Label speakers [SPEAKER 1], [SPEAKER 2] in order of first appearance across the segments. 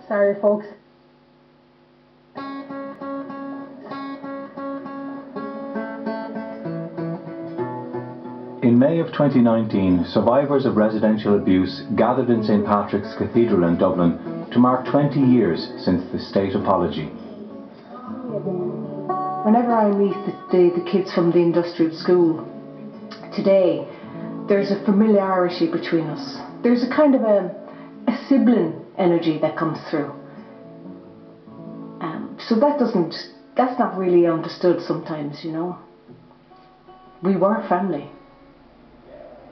[SPEAKER 1] Sorry, folks.
[SPEAKER 2] In May of 2019, survivors of residential abuse gathered in St Patrick's Cathedral in Dublin to mark 20 years since the state apology.
[SPEAKER 3] Whenever I meet the kids from the industrial school today, there's a familiarity between us. There's a kind of a sibling energy that comes through. So that's not really understood sometimes, you know. We were family.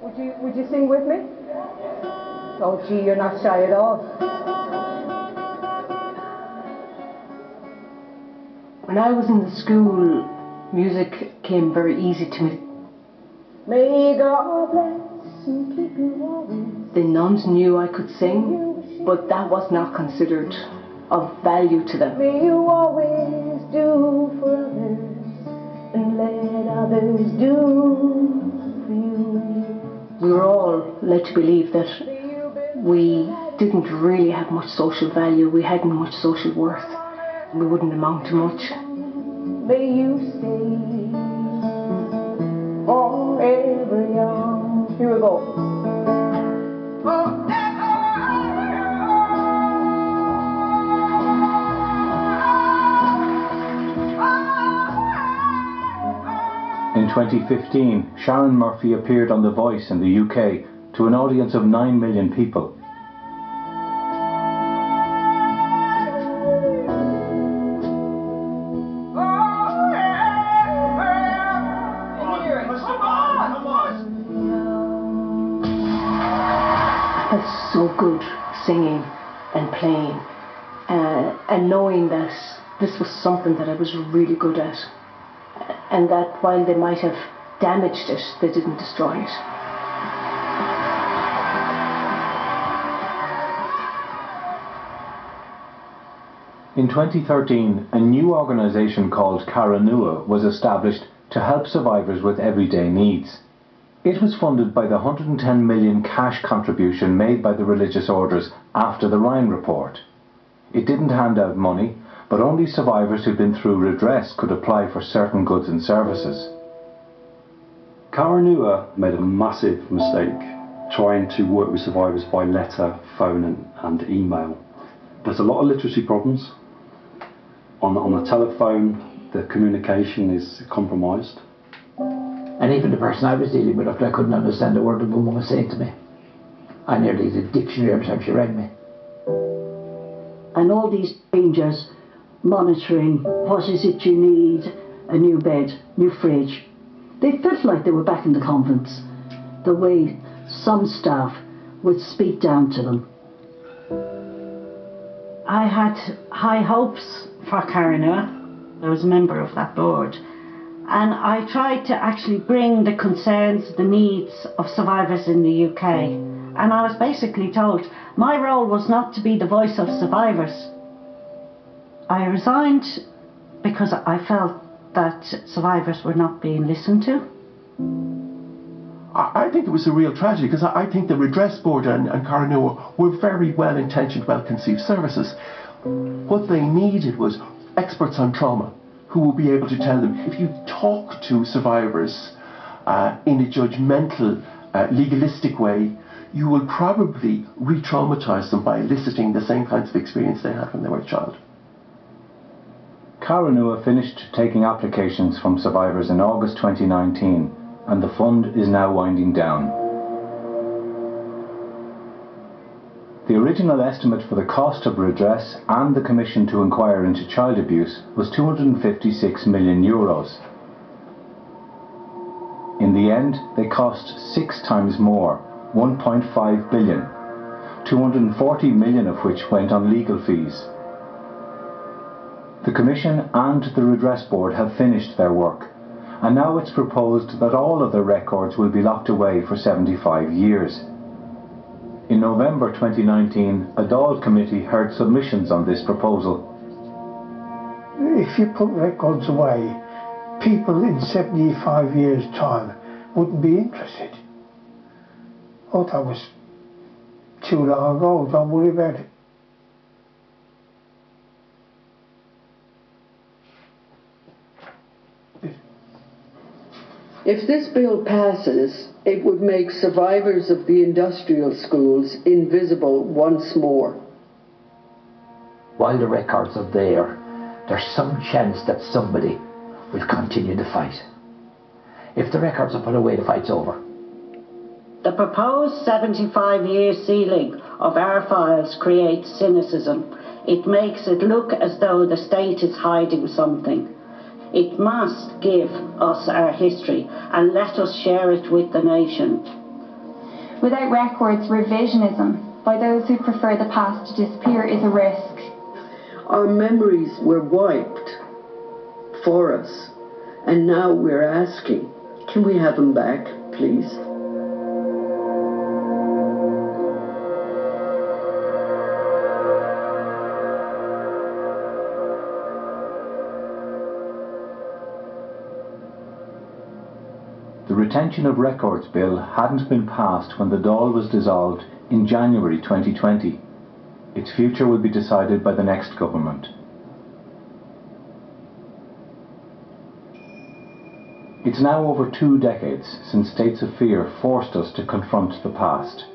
[SPEAKER 1] Would you sing with me? Oh gee, you're not shy at all.
[SPEAKER 3] When I was in the school, music came very easy to me.
[SPEAKER 1] May God bless and keep you always.
[SPEAKER 3] The nuns knew I could sing, but that was not considered of value to them.
[SPEAKER 1] May you always do for others and let others do for you.
[SPEAKER 3] We were all led to believe that we didn't really have much social value, we hadn't much social worth, we wouldn't amount to much.
[SPEAKER 1] May you stay forever young. Here we go.
[SPEAKER 2] In 2015, Sharon Murphy appeared on The Voice in the UK to an audience of 9 million people.
[SPEAKER 3] That's so good, singing and playing and knowing that this was something that I was really good at, and that while they might have damaged it, they didn't destroy it.
[SPEAKER 2] In 2013, a new organisation called Cara Nua was established to help survivors with everyday needs. It was funded by the 110 million cash contribution made by the religious orders after the Ryan report. It didn't hand out money, but only survivors who'd been through redress could apply for certain goods and services.
[SPEAKER 4] Cara Nua made a massive mistake trying to work with survivors by letter, phone and email. There's a lot of literacy problems. On the telephone, the communication is compromised.
[SPEAKER 5] And even the person I was dealing with, I couldn't understand a word the woman was saying to me. I nearly did a dictionary every time she rang me.
[SPEAKER 6] And all these strangers monitoring, what is it you need, a new bed, new fridge. They felt like they were back in the convents, the way some staff would speak down to them.
[SPEAKER 7] I had high hopes for Cara Nua. I was a member of that board, and I tried to actually bring the concerns, the needs of survivors in the UK, and I was basically told my role was not to be the voice of survivors. I resigned because I felt that survivors were not being listened to.
[SPEAKER 8] I think it was a real tragedy, because I think the Redress Board and Cara Nua were very well-intentioned, well-conceived services. What they needed was experts on trauma who will be able to tell them, if you talk to survivors in a judgmental, legalistic way, you will probably re-traumatize them by eliciting the same kinds of experience they had when they were a child.
[SPEAKER 2] Cara Nua finished taking applications from survivors in August 2019, and the fund is now winding down. The original estimate for the cost of redress and the commission to inquire into child abuse was €256 million. In the end, they cost 6 times more, €1.5 billion, 240 million of which went on legal fees. The Commission and the Redress Board have finished their work, and now it's proposed that all of the records will be locked away for 75 years. In November 2019, a Dáil committee heard submissions on this proposal.
[SPEAKER 9] If you put records away, people in 75 years' time wouldn't be interested. Oh, that was too long ago, don't worry about it.
[SPEAKER 10] If this bill passes, it would make survivors of the industrial schools invisible once more.
[SPEAKER 5] While the records are there, there's some chance that somebody will continue the fight. If the records are put away, the fight's over.
[SPEAKER 7] The proposed 75-year sealing of our files creates cynicism. It makes it look as though the state is hiding something. It must give us our history and let us share it with the nation.
[SPEAKER 11] Without records, revisionism by those who prefer the past to disappear is a risk.
[SPEAKER 10] Our memories were wiped for us, and now we're asking, can we have them back, please?
[SPEAKER 2] The Retention of Records Bill hadn't been passed when the Dáil was dissolved in January 2020. Its future will be decided by the next government. It's now over 2 decades since states of fear forced us to confront the past.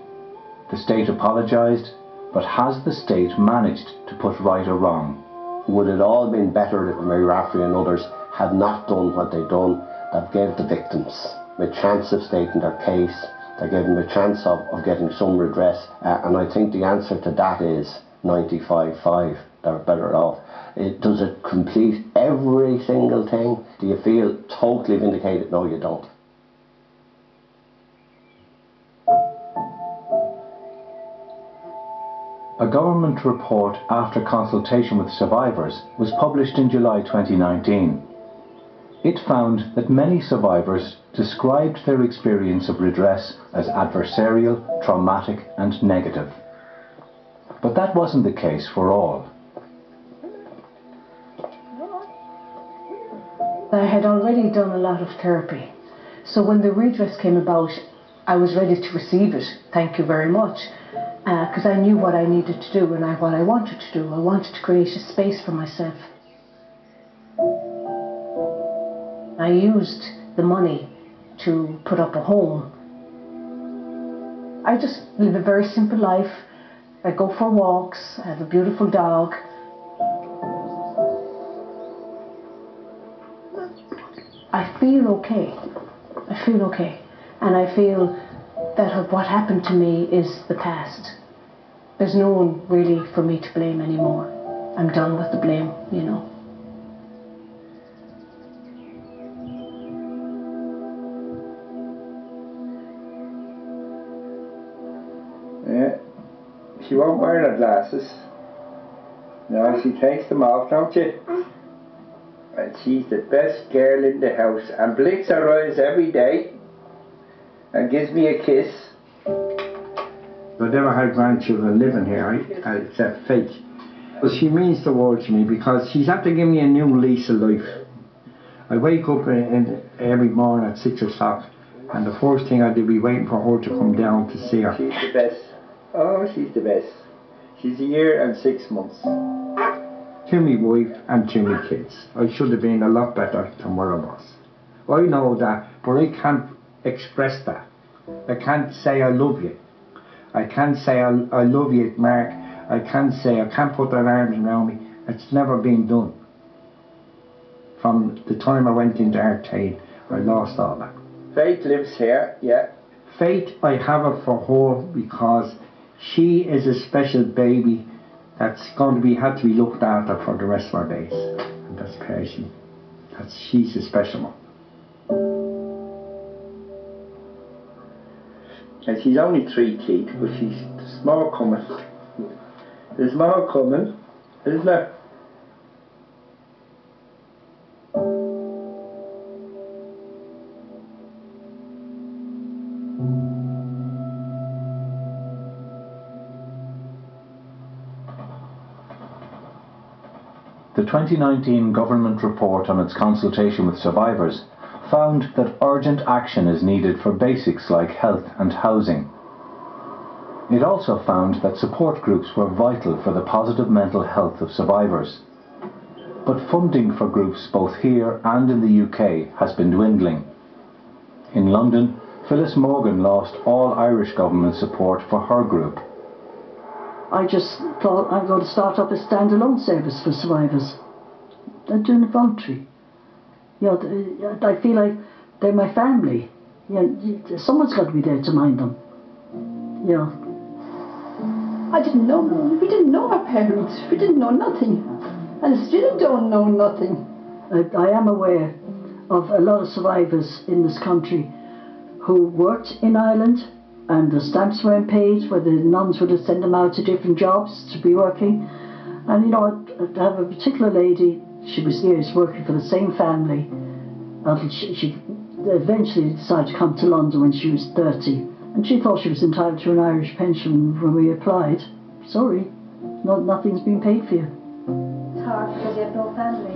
[SPEAKER 2] The state apologised, but has the state managed to put right a wrong?
[SPEAKER 12] Would it all have been better if Mary Rafferty and others had not done what they'd done, that gave the victims a chance of stating their case, that gave them a chance of getting some redress, and I think the answer to that is 95-5. They're better off. Does it complete every single thing? Do you feel totally vindicated? No, you don't.
[SPEAKER 2] A government report after consultation with survivors was published in July 2019. It found that many survivors described their experience of redress as adversarial, traumatic and negative. But that wasn't the case for all.
[SPEAKER 3] I had already done a lot of therapy, so when the redress came about, I was ready to receive it, thank you very much, because I knew what I needed to do and what I wanted to do. I wanted to create a space for myself. I used the money to put up a home. I just live a very simple life. I go for walks, I have a beautiful dog. I feel okay. I feel okay. And I feel that what happened to me is the past. There's no one really for me to blame anymore. I'm done with the blame, you know.
[SPEAKER 13] Yeah, she won't wear her glasses. No, she takes them off, don't you? And she's the best girl in the house and blinks her eyes every day and gives me a kiss. I've never had grandchildren living here, except Faith. But she means the world to me because she's had to give me a new lease of life. I wake up every morning at 6 o'clock and the first thing I do be waiting for her to come down to see her. She's the best. Oh, she's the best. She's a year and 6 months. To me wife and to me kids. I should have been a lot better than what I was. I know that, but I can't express that. I can't say I love you. I can't say I love you, Mark. I can't say, I can't put their arms around me. It's never been done. From the time I went into RTE, I lost all that. Faith lives here, yeah. Faith, I have her for her because she is a special baby that's going to be had to be looked after for the rest of our days. And that's Percy. She's a special one. And she's only 3 teeth, but there's more coming. There's more coming, isn't there?
[SPEAKER 2] The 2019 government report on its consultation with survivors found that urgent action is needed for basics like health and housing. It also found that support groups were vital for the positive mental health of survivors. But funding for groups both here and in the UK has been dwindling. In London, Phyllis Morgan lost all Irish government support for her group.
[SPEAKER 6] I just thought I'm going to start up a standalone service for survivors. I'm doing it voluntary. I feel like they're my family. Someone's got to be there to mind them.
[SPEAKER 14] I didn't know. We didn't know our parents. We didn't know nothing. And still don't know nothing.
[SPEAKER 6] I am aware of a lot of survivors in this country who worked in Ireland and the stamps weren't paid, where the nuns would have sent them out to different jobs to be working. And I have a particular lady, she was years working for the same family until she eventually decided to come to London when she was 30. And she thought she was entitled to an Irish pension when we applied. Sorry, nothing's been paid for you.
[SPEAKER 1] It's hard because you have no family.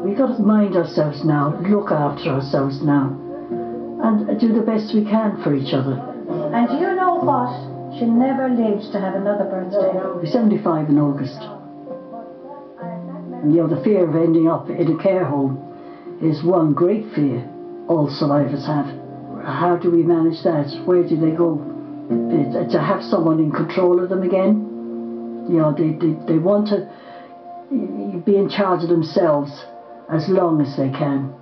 [SPEAKER 6] We've got to mind ourselves now, look after ourselves now, and do the best we can for each other.
[SPEAKER 1] And do you know what? She never lived to have another birthday.
[SPEAKER 6] We're 75 in August. And the fear of ending up in a care home is one great fear all survivors have. How do we manage that? Where do they go? To have someone in control of them again? They want to be in charge of themselves as long as they can.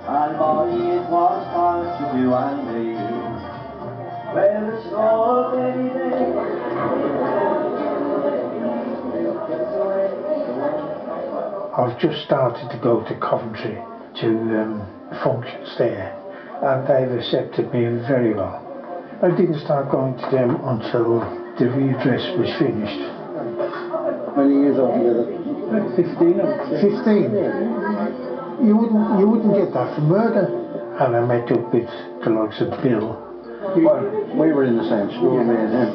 [SPEAKER 15] And Molly, it was hard to do and be where the snow every day.
[SPEAKER 9] I've just started to go to Coventry to functions there, and they've accepted me very well. I didn't start going to them until the redress was finished.
[SPEAKER 12] How many years altogether?
[SPEAKER 9] 15. You wouldn't get that for murder. And I met up with the likes of Bill.
[SPEAKER 12] Well, we were in the same school, me and him.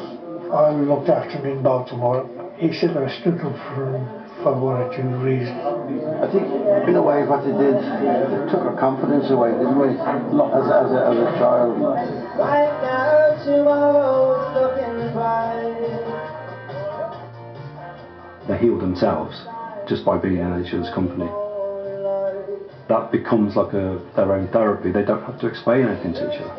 [SPEAKER 9] I looked after him in Baltimore. He said I stood up for him for one or two reasons.
[SPEAKER 12] I think, in a way, what they did, they took our confidence away, didn't we? As a child.
[SPEAKER 15] Right now, tomorrow's looking bright.
[SPEAKER 4] They heal themselves just by being in each other's company. That becomes like their own therapy. They don't have to explain anything to each other.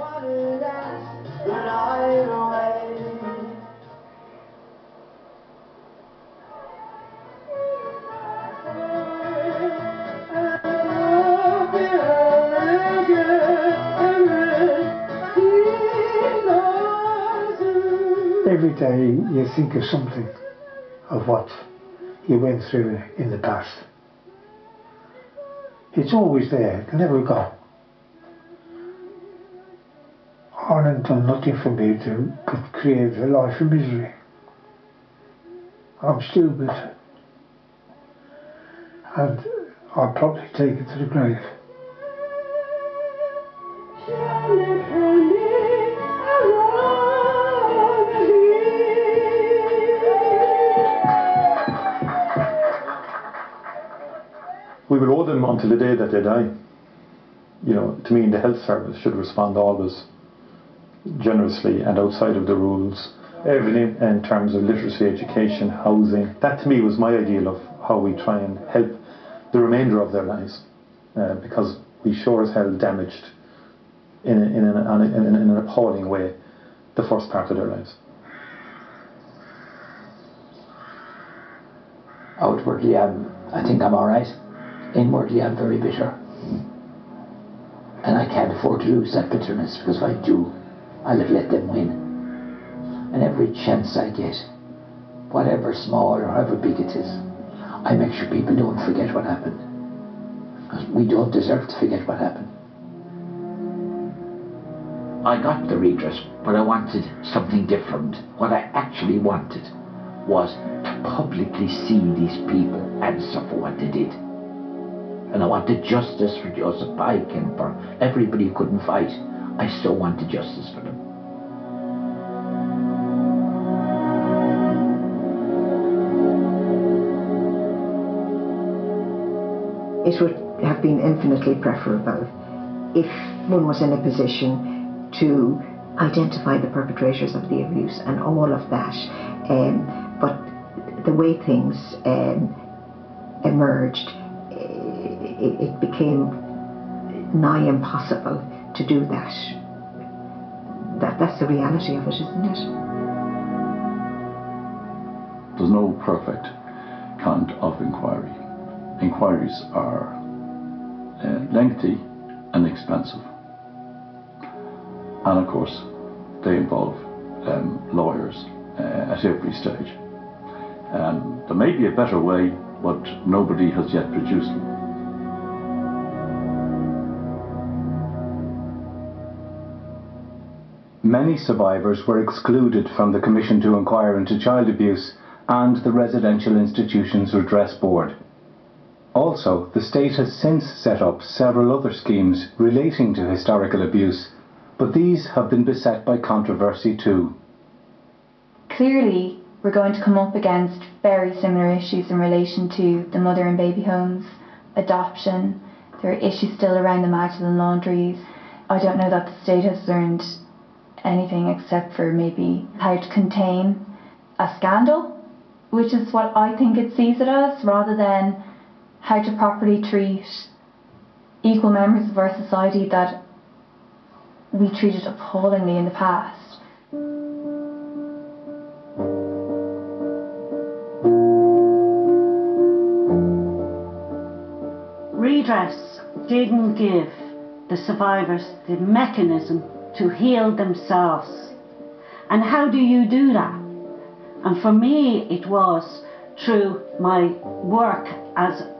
[SPEAKER 9] Every day you think of something of what you went through in the past. It's always there, it'll never go. Ireland done nothing for me to create a life of misery. I'm still bitter. And I'll probably take it to the grave.
[SPEAKER 16] We will owe them until the day that they die. To me, the health service should respond always generously and outside of the rules. Everything in terms of literacy, education, housing. That to me was my ideal of how we try and help the remainder of their lives, because we sure as hell damaged in an appalling way the first part of their lives.
[SPEAKER 5] Outwardly, I think I'm alright. Inwardly, I'm very bitter. And I can't afford to lose that bitterness, because if I do, I'll have let them win. And every chance I get, whatever small or however big it is, I make sure people don't forget what happened. Because we don't deserve to forget what happened.
[SPEAKER 17] I got the redress, but I wanted something different. What I actually wanted was to publicly see these people answer for what they did. And I wanted justice for Joseph Pike and for everybody who couldn't fight. I so wanted justice for them.
[SPEAKER 18] It would have been infinitely preferable if one was in a position to identify the perpetrators of the abuse and all of that. But the way things emerged, it became nigh impossible to do that. That's the reality of it, isn't it?
[SPEAKER 19] There's no perfect kind of inquiry. Inquiries are lengthy and expensive. And of course, they involve lawyers at every stage. There may be a better way, but nobody has yet produced one.
[SPEAKER 2] Many survivors were excluded from the Commission to Inquire into Child Abuse and the Residential Institutions Redress Board. Also, the state has since set up several other schemes relating to historical abuse, but these have been beset by controversy too.
[SPEAKER 11] Clearly, we're going to come up against very similar issues in relation to the mother and baby homes, adoption. There are issues still around the Magdalen laundries. I don't know that the state has learned anything except for maybe how to contain a scandal, which is what I think it sees it as, rather than how to properly treat equal members of our society that we treated appallingly in the past.
[SPEAKER 7] Redress didn't give the survivors the mechanism to heal themselves. And how do you do that? And for me, it was through my work as an